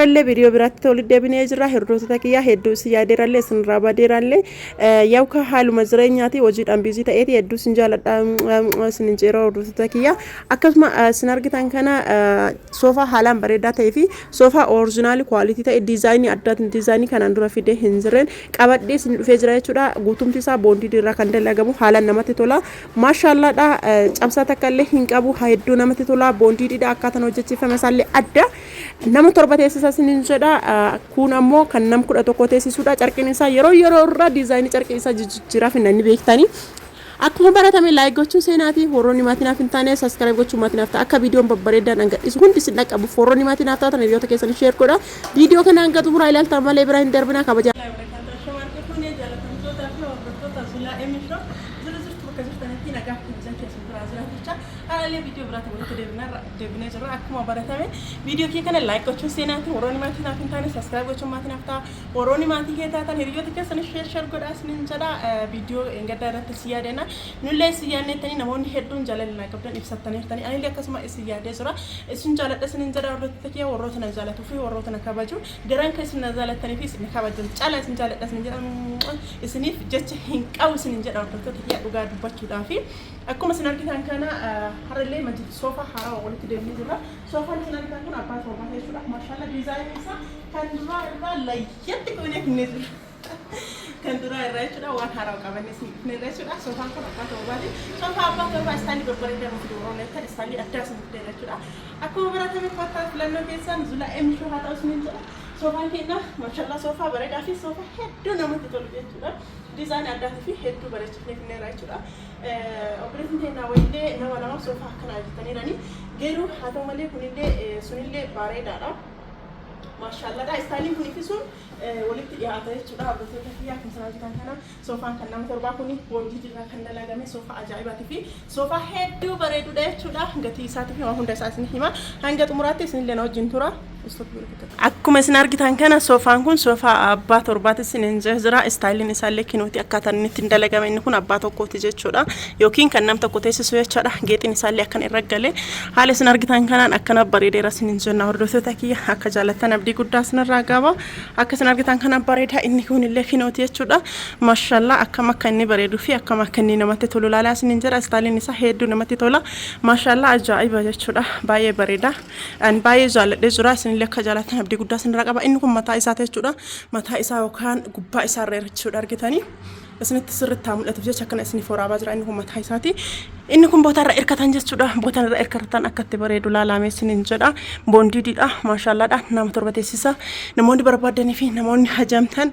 har'allee viidiyoo biraatti walitti deebinee jirra. Hordoftoota kiyya hedduu si yaadeerallee sin raabadeerallee yaa'u ka haaluma jireenyaati hojiidhaan biizii ta'eeti hedduu sin jaaladha sin injeera hordoftoota kiyya. Akkasuma sin argitan kana soofaa haalaan bareedaa ta'ee fi soofaa oriijinaali kwaalitii ta'e diizaayinii addaatiin diizaayinii kanaan dura fidee hin jirreen qabadhee sin dhufee jira jechuudha. Guutumti isaa boondii irraa kan dalagamu haalaan namatti tola. Maashaalladha cabsaa takka illee hin qabu hedduu namatti tola. Boondiidha akkaataan hojjechiifame isaallee adda. Nama torba teessisa sinin jedha kun ammoo kan nam 11 teessisuudha. Carqiin isaa yeroo irraa diizaayinii carqiin isaa jijjiiraaf hin beektanii. Akkuma baratame like gochuun seenaati warroonni maatinaaf hin taane subscribe gochuun maatinaaf ta'a akka viidiyoon babbareedaan angadhisu hundi sin dhaqqabu warroonni maatinaaf taatan hiriyoota keessan share godha. Viidiyoo kana hanga xumuraa ilaaltan malee bira hin darbina kabaja. Haalee viidiyoo biraatti walitti deebinee jirra. Akkuma baratame viidiyoo kee kana like gochuun seenaati warroonni maatii naaf hin taane subscribe gochuun maatii naaf ta'a. Warroonni maatii kee taatan hiriyoota keessan share godhaa isiniin jedha. Viidiyoo gaddaa irratti si yaadeena. Nullee si yaadnettanii namoonni hedduun jaalalli qabdan ibsattaniirtanii anillee akkasuma isin yaadee jira. Isin jaaladha isiniin jedha hordoftoota kee warroota na jaalatuu fi warroota na kabaju daran kan isin na jaalattanii fi isin kabajan caalaa isin jaaladha isiniin jedha. Isiniif jecha hin qabu isiniin jedha hordoftoota kee dhugaa dubbachuudhaaf. Akkuma isin argitan kana harallee majid sofa haaraa walitti deemnee jirra. Sofaan isin argitan kun abbaa torbaa jechuudha. Maashaallah diizaayinii isaa kan duraa irraa layyatti qoonee finnee jirra. Kan duraa irraa jechuudha waan haaraa qabannee finnee jechuudha. Sofaan kun abbaa torbaati. Sofa abbaa torbaa istaayilii babbareedaa nuti duroonetta istaayilii addaa isin fidee jechuudha. Akkuma baratame fakkaata filannoo keessan zula emishoo haa ta'u isiniin jedha. Sofaan keenya maashaallah sofa bareedaa fi sofa hedduu namatti tolu jechuudha. Diizaayinii addaatii fi hedduu bareechifnee finneerra jechuudha. Opereetiin teennaa wayillee nama soofaa akkanaa hojjetaniirani. Garuu haa ta'u malee kunillee sunillee bareedaadha. Maashaallah istaayiliin kunii fi sun walitti dhiyaata jechuudha. Hordoftoota kiyyaa kan sana hojjetan kana soofaan kan nama torbaa kuni boondii irraa kan dalagame soofaa ajaa'ibaatii fi soofaa hedduu bareedudha jechuudha. Gatii isaatii fi waan hunda isaa isin hima. Hanga xumuraatti isinillee na wajjin tura. Akkuma isin argitan kana soofaan kun soofaa abbaa torbaati isiniin jira. Istaayiliin isaallee kinuuti akkaataan inni ittiin dalagame inni kun abbaa tokkooti jechuudha. Yookiin kan nam tokko teessisu jechuudha. Geexiin isaallee akkan irra galee haala isin argitan kanaan akkana bareedeera isiniin jenna hordoftoota kiyya akka jaallattan abdii guddaa isinirraa qaba. Akka isin argitan kana bareeda inni kunillee kinuuti jechuudha. Maashaallah akkam akka inni bareeduu fi akkam akka inni namatti tolu laalaa isiniin jira. Istaayiliin isaa hedduu namatti tola. Maashaallah ajaa'iba jechuudha. Baay'ee bareeda. An baay'ee jaalladhee jira. Akka jaalatan abdii guddaa isinirraa qaba. Inni kun mataa isaa jechuudha. Mataa isaa yookaan gubbaa isaa irra jechuudha argitanii. Isinitti sirriitti haa mul'atuuf jecha akkana isiniif waraabaa jira. Inni kun mataa isaati. Inni kun boota irra hirkatan jechuudha. Boota irra hirkatan akka itti bareedu laalamee isiniin jedha. Boondiidha. Maashaalladha. Nama torba teessisa. Namoonni barbaadanii fi namoonni hajamtan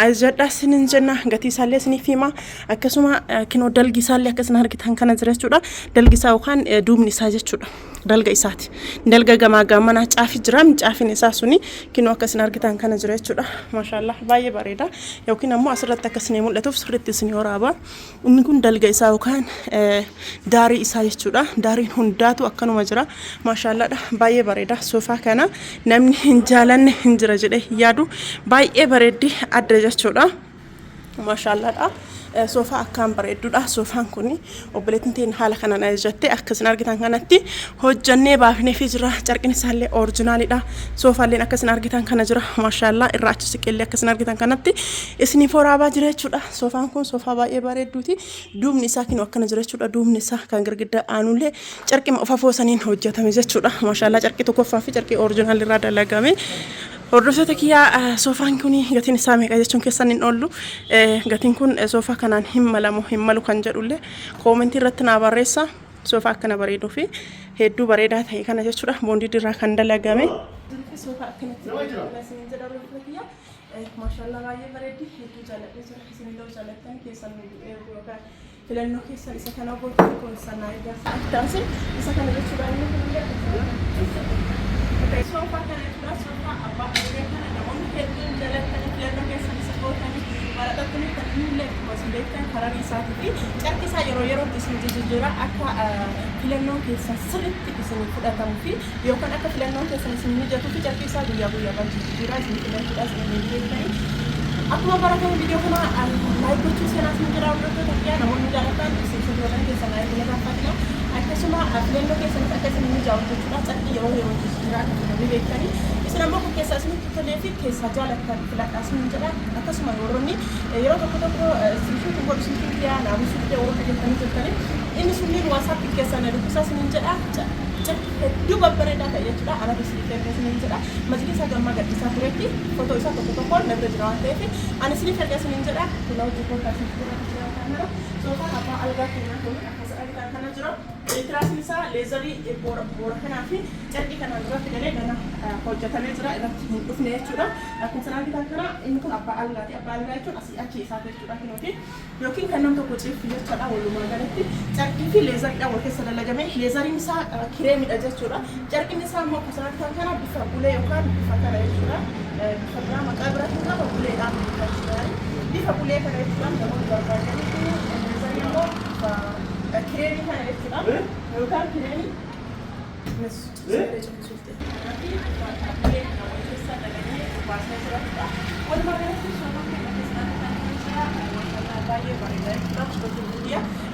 ajajadha isiniin jenna. Gatii isaallee isiniif hima. Akkasuma kinoo dalgi isaallee akka isin argitan kana jira jechuudha. Dalgi isaa yookaan duubni isaa jechuudha. Dalga isaati. Dalga gamaa gamanaa caafi jira. Caafin isaa suni kinoo akka isin argitan kana jira jechuudha. Maashaallah baay'ee bareeda. Yookiin ammoo asirratti akka isin mul'atuuf sirriitti isin waraaba. Inni kun dalga isaa yookaan daarii isaa jechuudha. Daariin hundaatu akkanuma jira. Maashaallah baay'ee bareeda. Soofaa kana namni hin jaalanne hin jira jedhee yaadu baay'ee bareeddi adda jechuudha. Maashaallah soofaa akkaan bareedduudha. Soofaan kuni obboleettiin teen haala kanaan ajajatte akka isin argitan kanatti hojjannee baafnee fi jira. Carqiin isaallee oriijinaalidha. Soofaalleen akka isin argitan kana jira. Maashaallah irraa achi siqeellee akka isin argitan kanatti isiniif waraabaa jira jechuudha. Soofaan kun soofaa baay'ee bareedduuti. Duubni isaa kinoo akkana jira jechuudha. Duubni isaa kan girgiddaa aanullee carqii ofafoosaniin hojjetame jechuudha. Maashaallah carqii tokkoffaa fi carqii oriijinaal irraa dalagame. Hordoftoota kiyyaa soofaan kun gatiin isaa meeqa jechuun keessan hin oollu. Gatiin kun soofaa kanaan hin malu kan jedhullee koomentii irratti naa barreessa. Soofaa akkana bareeduu fi hedduu bareedaa ta'e kana jechuudha. Boondii irraa kan dalagame. Soofaa akkanatti isin jedha hordoftoota kiyyaa. Maashaallah baay'ee bareeddi. Hedduu jaalladhee jira. Isinillee jaallattan keessan yookaan filannoo keessan isa kana gootanii kun sanaa eegaa addaansi isa kana jechuudha. Soofaa kana jechuudha. Soofaa abbaa bareedaa namoonni hedduun jaallatanii filannoo keessan isa gootanii maradhattanii kan inni akkuma beektan kararii isaatii fi carqi isaa yerootti isin jijjiirra akka filannoon keessan sirriitti isin fudhatamuu fi yookaan akka filannoon keessan isin mijatuu fi carqi isaa guyyaa kan jijjiirra isin filachuudha isin beektanii akkuma baratan video kana like gochuu seenaa sin jira hordoftoota kiyya namoonni jaalatan isin godhan keessan like laaffatina akkasuma filannoo keessatti akkasuma inni jaawwachuudha calli yeroo jira namni beekani isin ammoo kun keessaa isinitti tolee fi keessaa jaalatan filadhaa sin jira akkasuma warroonni yeroo tokko isin godhu sin kiyya naamusu ta'e warra jettanii jirtani inni sunniin WhatsApp keessan dubbisaa sin jedha hedduu babbareedaa ta'e jechuudha ana bisilii sin jedha majlisa gammaa gadhiisaa turetti footoo isaa tokko nabira jira waan ta'eef ani isiniif ergaa sin jedha kun hojii kootaa sin jira kamera soofaan abbaa algaa keenyaa kun akkas argitan kana jira tiraasni isaa leezarii boora kanaa fi calqii kanaan dura fidalee gana hojjetamee jira irratti hin dhufne jechuudha akkuma sana argitan kana inni kun abbaa algaati abbaa algaa jechuun asii achi isaa jechuudha kinuuti yookiin kan nam tokko ciifu jechuudha walumaa galatti calqii fi leezariidhaan wal keessa dalagame leezariin isaa kireemidha jechuudha calqiin isaa immoo akkuma sana argitan kana bifa bulee yookaan bifa kana jechuudha bifa biraa maqaa biraatiin qaba buleedhaan bifa bulee kana jechuudha namoonni barbaadanii leezarii immoo kireemii kana jechuudha yookaan kireemii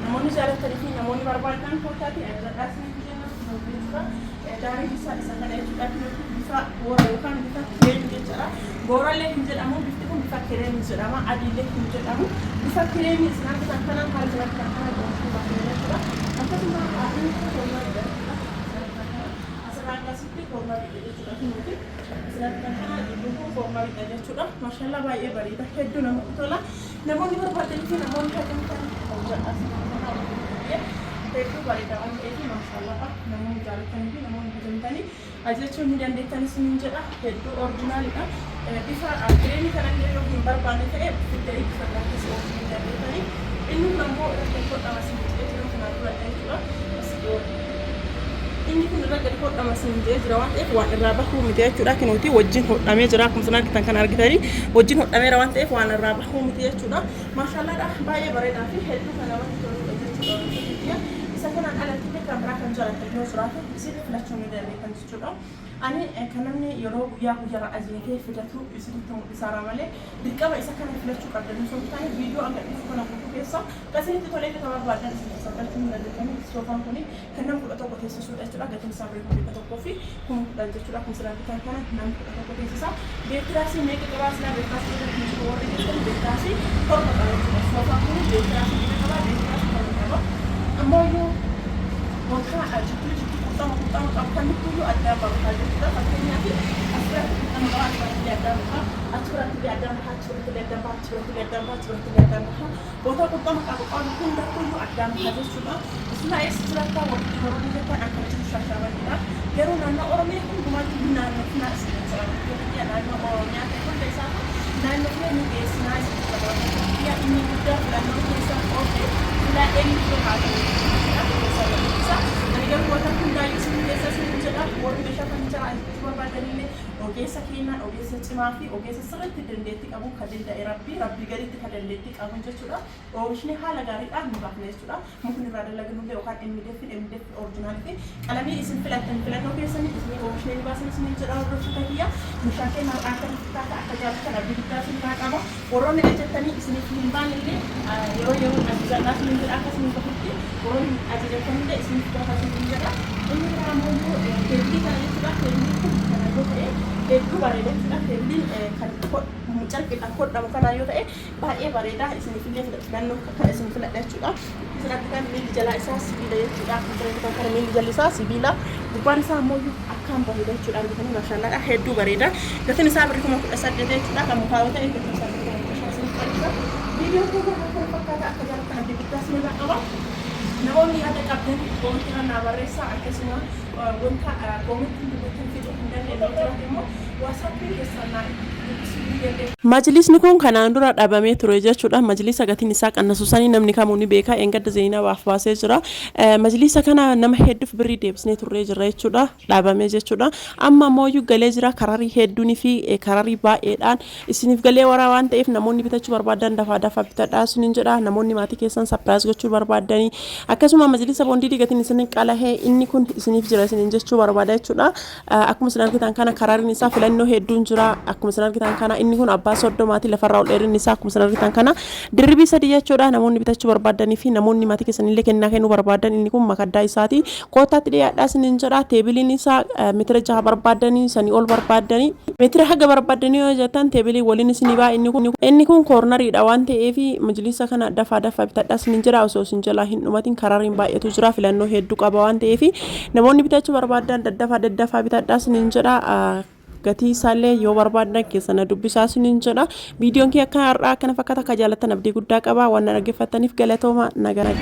namoonni jaallatanii fi namoonni barbaadan kootaati daarii isaa isa kana jechuudha bifa boora yookaan bifa kireemii jechuudha boorallee hin jedhamu bifti kun bifa kireemii jedhama adiillee hin jedhamu bifa kireemii isin argitan kanaan haala jalatti kan kana jechuudha akkasuma inni kormaa asirraan asitti kormaa jechuudha kunuuti asirratti kan kana dhibbuun kormaa jechuudha maashaallah baay'ee bareeda hedduu namatti tola namoonni barbaadanii fi namoonni hajjamtan hedduu bareeda waan ta'eef maashaallah namoonni jaallatanii fi namoonni hajjamtanii ajajachuu ni dandeettanis ni jedha hedduu orjinaalidha bifa kireemii kanallee yoo hin barbaanne ta'e fiddanii bifa lakkisii oolchuu ni dandeettanii inni kun ammoo irratti hodhama sin jedhee jiru kanaan dura jechuudha inni kun irra gadi hodhama sin jedhee jira waan ta'eef waan irraa bahuu miti jechuudha kinuuti wajjin hodhamee jira akkuma sana argitan kan argitanii wajjin hodhameera waan ta'eef waan irraa bahuu miti jechuudha maashaallah baay'ee bareedaa fi hedduu kan namatti toludha jechuudha isa kanaan alatti kan biraa kan jaalatan yoo jiraate isin filachuu ni dandeettan jechuudha ani kan namni yeroo guyyaa ajjeetee fidatu isinitti mul'isaara malee dirqama isa kana filachuu qabdan osoo hin taane viidiyoo agarsiisu kana guutuu keessa kasinitti tolee kan barbaadan isin sadarkuu ni dandeettanii soofaan kuni kan nam 11 teessisuudha jechuudha gatiin isaa biraa 100 fi 10 jechuudha kun siraan bitan kana nam 11 teessisa beekiraasii meeqa qabaa silaa beekiraasii jedhamu jiru warri jettan beekiraasii torba qaba jechuudha soofaan kuni beekiraasii meeqa qabaa beekiraasii torba qaba ammoo yoo wanta jidduu kuttama kan nuti addaan baafaa jechuudha fakkeenyaaf asirratti kuttama qabaa asirratti addaan baafaa achirratti addaan baafaa achirratti addaan baafaa achirratti addaan baafaa achirratti addaan baafaa boota kuttama qabu hundattuu addaan baafaa jechuudha islaa'is jiraata walitti horuun jettan akka jiru shashabanidha yeroo naannoo oromiyaa hundumaatti naannoo finaa isin jira naannoo oromiyaa ta'e hunda isaa naannoo finaa ni geessinaa isin jira inni guddaa filannoo keessaa oofee filaa eenyu haa ta'u garuu wanta hundaayyuu isin keessa isin jedha warri meeshaa kan jira asitti barbaadaniillee ogeessa keenyaan ogeessa cimaa fi ogeessa sirriitti dandeettii qabu kan danda'e rabbii gaditti kan dandeettii qabu jechuudha oomishni haala gaariidhaan nu baafne jechuudha mukni irraa dalagnullee yookaan MDF orjinaal fi qalamii isin filattan filannoo keessanii isin oomishni ni baasan isin jedha hordoftoota kiyya meeshaa keenyaan akka jaalatan abdii guddaa isin qaba warroonni ajjattanii isiniif hin baanillee yeroo ajjannaa isin jedha akka isin bahutti warroonni ajjatanillee isiniif baafaa isin jedha inni biraa ammoo teeblii kana jechuudha teeblii kun kana yoo ta'e hedduu bareeda jechuudha teebliin kan calqidhaan hodhamu kana yoo ta'e baay'ee bareeda isinifillee filannoo kan isin filadha jechuudha isin kan miilli jalaa isaa sibiila jechuudha kan kana miilli jalli isaa sibiila gubbaan isaa ammoo akkaan bareeda jechuudha argitanii maashaallah hedduu bareeda gatiin isaa birrii 18 jechuudha kan mukaa yoo ta'e gatiin isaa birrii 15 viidiyoo kun akka fakkaata akka jaalatan abdii guddaa sinirraa qaba namoonni yaada qabdan koomentiirra naa barreessaa akkasuma wanta koomentiin dubbatan fixuu hin dandeenye immoo waasappii keessaa naa Majlisni kun kanaan dura dhaabamee ture jechuudha. Majlisa gatiin isaa qannasuusanii namni kamuu ni beeka. Engadda Zeenabaaf baasee jira. Majlisa kana nama hedduuf birrii deebisnee turree jira jechuudha. Dhaabamee jechuudha. Amma ammoo galee jira kararii hedduunii fi kararii baay'eedhaan isiniif galee waraa waan ta'eef namoonni bitachuu barbaadan dafaa bitadhaa isiniin jedha. Namoonni maatii keessan sapiraayis gochuu barbaadanii akkasuma majlisa boondii gatiin isin qalahee inni kun isiniif jira isiniin jechuu barbaada jechuudha. Akkuma isin argitan kana karariin isaa filannoo hedduun jira. Akkuma isin argitan kana inni kun abbaa soddomaati lafarraa ol dheerinni isaa akkuma sanarritan kana dirribii sadii jechuudha namoonni bitachuu barbaadanii fi namoonni maatii keessanillee kennuu barbaadan inni kun makaddaa isaati kootaatti dhiyaadhaa isiniin jedha teebiliin isaa meetira 6 barbaadanii sanii ol barbaadanii meetira haga barbaadanii yoo jettan teebilii waliin isinii baa inni kun koornariidha waan ta'eef majlisa kana dafaa bitadhaa isiniin jedha osoo isin jalaa hin dhumatin karariin baay'atu jira filannoo hedduu qaba waan ta'eef namoonni bitachuu barbaadan daddafaa bitadhaa isiniin jedha gatii isaallee yoo barbaadan keessana dubbisaa isiniin jedha viidiyoon kee akka har'aa kana fakkaata akka jaallattan abdii guddaa qaba waan dhaggeeffattaniif galatooma nagaa